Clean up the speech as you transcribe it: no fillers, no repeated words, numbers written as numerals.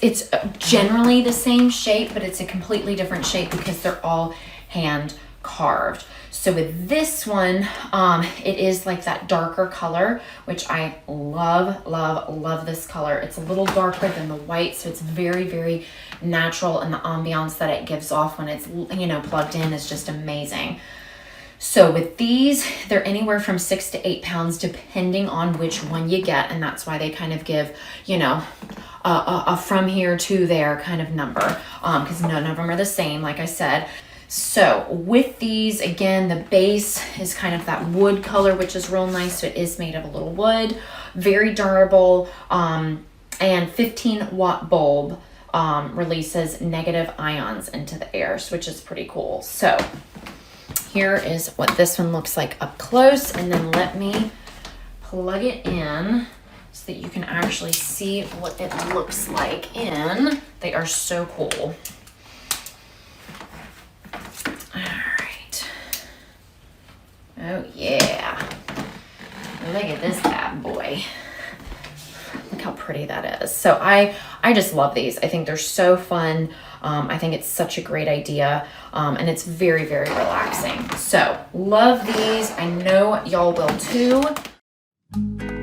it's generally the same shape, but it's a completely different shape because they're all hand carved. So with this one, it is like that darker color, which I love, love, love this color. It's a little darker than the white, so it's very, very natural, and the ambiance that it gives off when it's, you know, plugged in is just amazing. So with these, they're anywhere from 6 to 8 pounds, depending on which one you get. And that's why they kind of give, you know, a from here to there kind of number, because none of them are the same, like I said. So with these, again, the base is kind of that wood color, which is real nice. So it is made of a little wood, very durable, and 15-watt bulb releases negative ions into the air, which is pretty cool. So here is what this one looks like up close, and then let me plug it in so that you can actually see what it looks like in. They are so cool. All right. Oh yeah. Look at this bad boy. Look how pretty that is. So I just love these. I think they're so fun. I think it's such a great idea, and it's very, very relaxing. So love these. I know y'all will too.